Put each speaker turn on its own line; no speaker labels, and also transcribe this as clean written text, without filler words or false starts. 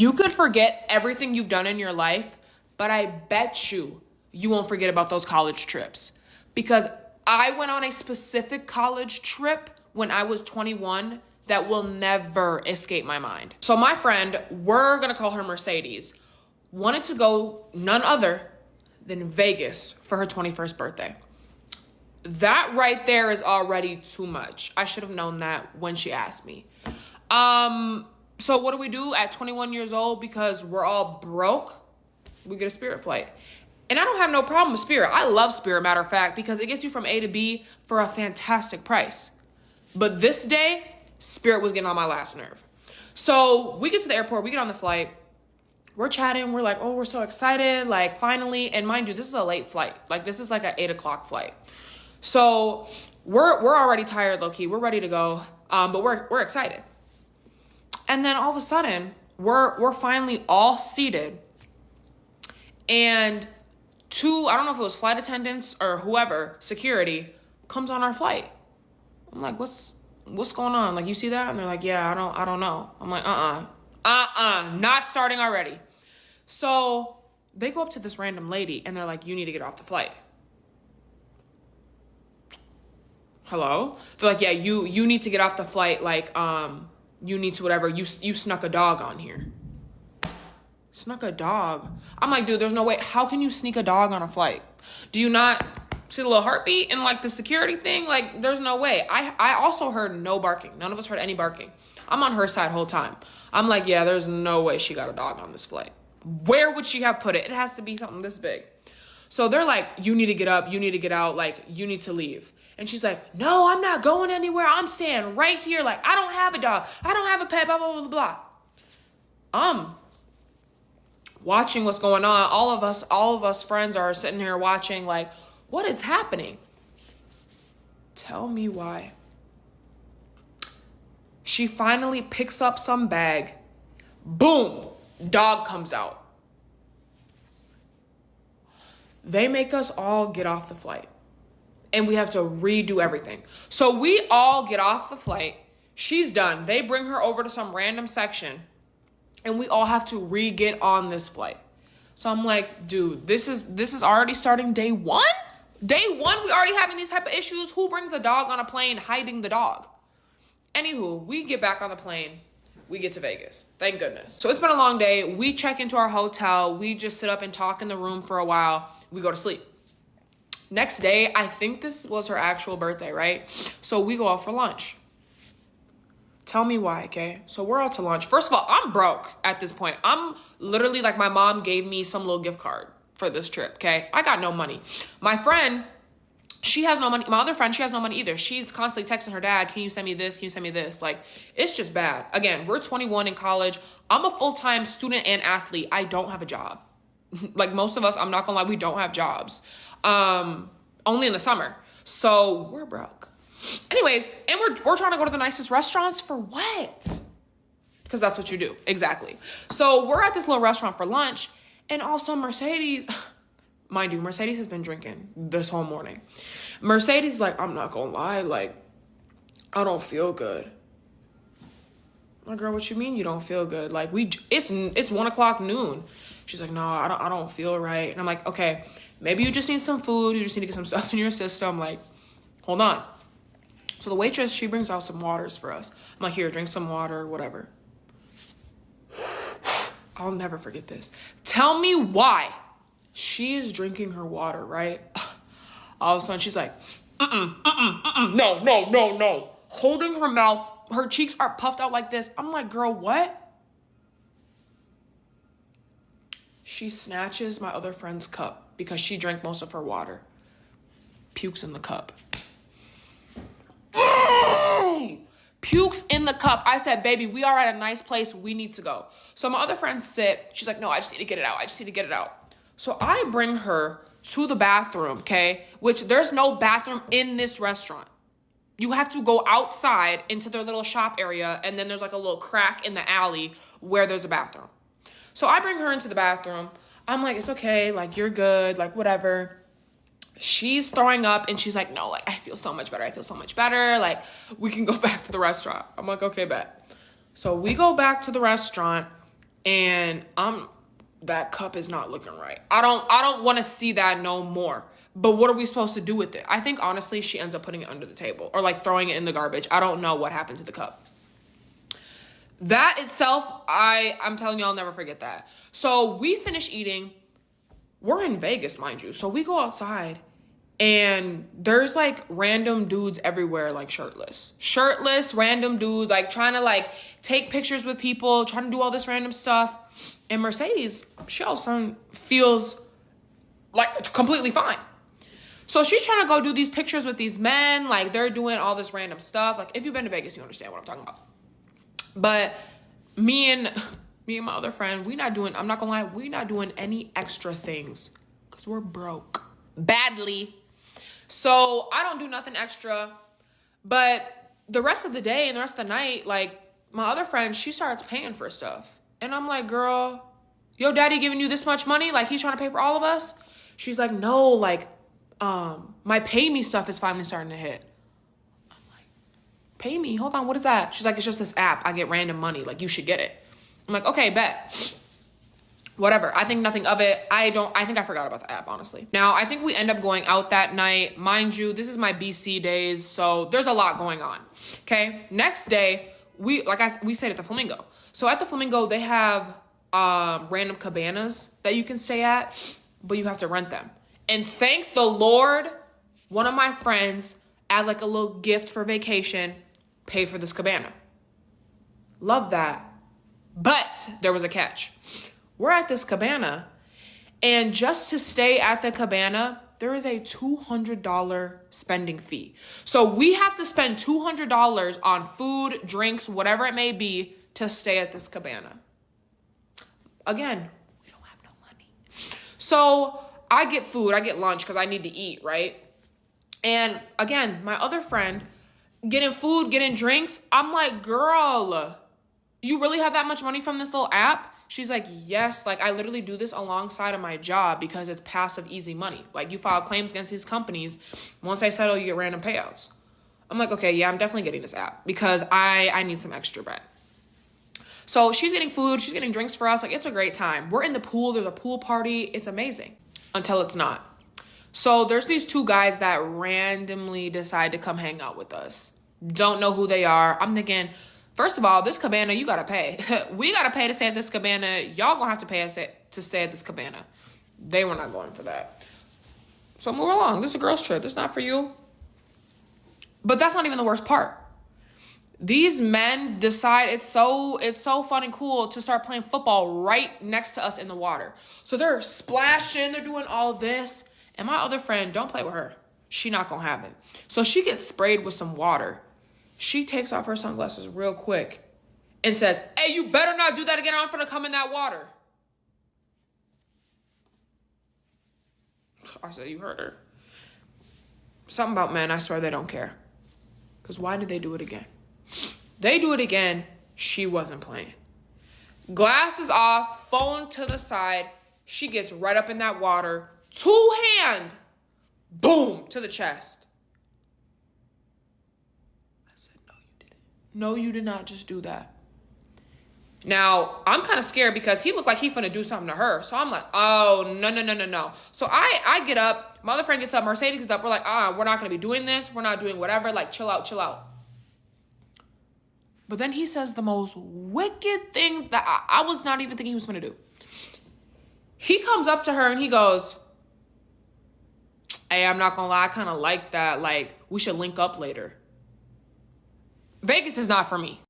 You could forget everything you've done in your life, but I bet you won't forget about those college trips. Because I went on a specific college trip when I was 21 that will never escape my mind. So my friend, we're gonna call her Mercedes, wanted to go none other than Vegas for her 21st birthday. That right there is already too much. I should have known that when she asked me. So what do we do at 21 years old? Because we're all broke, we get a Spirit flight. And I don't have no problem with Spirit. I love Spirit, matter of fact, because it gets you from A to B for a fantastic price. But this day, Spirit was getting on my last nerve. So we get to the airport, we get on the flight, we're chatting, we're like, oh, we're so excited, like finally. And mind you, this is a late flight. Like this is like an 8 o'clock flight. So we're already tired, low key. We're ready to go, but we're excited. And then all of a sudden, we're finally all seated, and I don't know if it was flight attendants or whoever, security, comes on our flight. I'm like, what's going on? Like, you see that? And they're like, yeah, I don't know. I'm like, not starting already. So they go up to this random lady and they're like, you need to get off the flight. Hello? They're like, yeah, you need to get off the flight. Like, you need to whatever. You snuck a dog on here. Snuck a dog? I'm like, dude, there's no way. How can you sneak a dog on a flight? Do you not see the little heartbeat and like the security thing? Like, there's no way. I also heard no barking. None of us heard any barking. I'm on her side whole time. I'm like, yeah, there's no way she got a dog on this flight. Where would she have put it? It has to be something this big. So they're like, you need to get up. You need to get out. Like, you need to leave. And she's like, no, I'm not going anywhere. I'm staying right here. Like, I don't have a dog. I don't have a pet, blah, blah, blah, blah. Watching what's going on. All of us friends are sitting here watching like, what is happening? Tell me why. She finally picks up some bag. Boom, dog comes out. They make us all get off the flight. And we have to redo everything. So we all get off the flight. She's done. They bring her over to some random section. And we all have to re-get on this flight. So I'm like, dude, this is already starting day one? Day one, we already having these type of issues. Who brings a dog on a plane hiding the dog? Anywho, we get back on the plane. We get to Vegas. Thank goodness. So it's been a long day. We check into our hotel. We just sit up and talk in the room for a while. We go to sleep. Next day, I think this was her actual birthday, right? So we go out for lunch. Tell me why, okay? So we're out to lunch. First of all, I'm broke at this point. I'm literally like, my mom gave me some little gift card for this trip, okay? I got no money. My friend, she has no money. My other friend, she has no money either. She's constantly texting her dad, can you send me this? Can you send me this? Like, it's just bad. Again, we're 21 in college. I'm a full-time student and athlete. I don't have a job. Like most of us, I'm not gonna lie, we don't have jobs. Only in the summer. So we're broke. Anyways, and we're trying to go to the nicest restaurants for what? Because that's what you do. Exactly. So we're at this little restaurant for lunch, and also Mercedes, mind you, Mercedes has been drinking this whole morning. Mercedes like, I'm not gonna lie, like, I don't feel good. My girl, what you mean you don't feel good? Like, it's 1 o'clock noon. She's like, no, I don't feel right. And I'm like, okay, maybe you just need some food. You just need to get some stuff in your system. Like, hold on. So the waitress, she brings out some waters for us. I'm like, here, drink some water, whatever. I'll never forget this. Tell me why. She is drinking her water, right? All of a sudden, she's like, no. Holding her mouth, her cheeks are puffed out like this. I'm like, girl, what? She snatches my other friend's cup because she drank most of her water. Pukes in the cup. Pukes in the cup. I said, baby, we are at a nice place. We need to go. So my other friend sit. She's like, no, I just need to get it out. So I bring her to the bathroom, okay? Which there's no bathroom in this restaurant. You have to go outside into their little shop area, and then there's like a little crack in the alley where there's a bathroom. So I bring her into the bathroom. I'm like, it's okay. Like, you're good. Like, whatever. She's throwing up, and she's like, no, like, I feel so much better. Like, we can go back to the restaurant. I'm like, okay, bet. So we go back to the restaurant. And that cup is not looking right. I don't want to see that no more. But what are we supposed to do with it? I think honestly she ends up putting it under the table or like throwing it in the garbage. I don't know what happened to the cup. That itself, I'm telling you, I'll never forget that. So we finish eating. We're in Vegas, mind you. So we go outside and there's like random dudes everywhere, like shirtless, random dudes, like trying to like take pictures with people, trying to do all this random stuff. And Mercedes, she all of a sudden feels like completely fine. So she's trying to go do these pictures with these men. Like they're doing all this random stuff. Like if you've been to Vegas, you understand what I'm talking about. But me and my other friend, I'm not gonna lie, we not doing any extra things because we're broke badly. So I don't do nothing extra. But the rest of the day and the rest of the night, like my other friend, she starts paying for stuff. And I'm like, girl, yo, daddy giving you this much money? Like he's trying to pay for all of us? She's like, no, like, my pay me stuff is finally starting to hit. I'm like, pay me? Hold on, what is that? She's like, it's just this app. I get random money. Like, you should get it. I'm like, okay, bet. Whatever. I think nothing of it. I think I forgot about the app, honestly. Now, I think we end up going out that night. Mind you, this is my BC days, so there's a lot going on. Okay? Next day, we stayed at the Flamingo. So at the Flamingo, they have random cabanas that you can stay at, but you have to rent them. And thank the Lord, one of my friends, as like a little gift for vacation, paid for this cabana. Love that. But there was a catch. We're at this cabana, and just to stay at the cabana, there is a $200 spending fee. So we have to spend $200 on food, drinks, whatever it may be, to stay at this cabana. Again, we don't have no money. So I get food, I get lunch because I need to eat, right? And again, my other friend, getting food, getting drinks, I'm like, girl, you really have that much money from this little app? She's like, yes, like I literally do this alongside of my job because it's passive, easy money. Like you file claims against these companies. Once they settle, you get random payouts. I'm like, okay, yeah, I'm definitely getting this app because I need some extra bread. So she's getting food, she's getting drinks for us. Like it's a great time. We're in the pool, there's a pool party. It's amazing until it's not. So there's these two guys that randomly decide to come hang out with us. Don't know who they are. I'm thinking, first of all, this cabana, you gotta pay. We gotta pay to stay at this cabana. Y'all gonna have to pay us to stay at this cabana. They were not going for that. So move along. This is a girls' trip. This is not for you. But that's not even the worst part. These men decide it's so fun and cool to start playing football right next to us in the water. So they're splashing, they're doing all this. And my other friend, don't play with her. She not gonna have it. So she gets sprayed with some water. She takes off her sunglasses real quick and says, hey, you better not do that again or I'm gonna come in that water. I said, you heard her. Something about men, I swear they don't care. Because why did they do it again? They do it again. She wasn't playing. Glasses off, phone to the side. She gets right up in that water. Two-hand. Boom, to the chest. I said, no, you didn't. No, you did not just do that. Now, I'm kind of scared because he looked like he finna do something to her. So I'm like, oh, no. So I get up. My other friend gets up. Mercedes gets up. We're like, we're not going to be doing this. We're not doing whatever. Like, chill out. But then he says the most wicked thing that I was not even thinking he was going to do. He comes up to her and he goes, hey, I'm not going to lie. I kind of like that. Like, we should link up later. Vegas is not for me.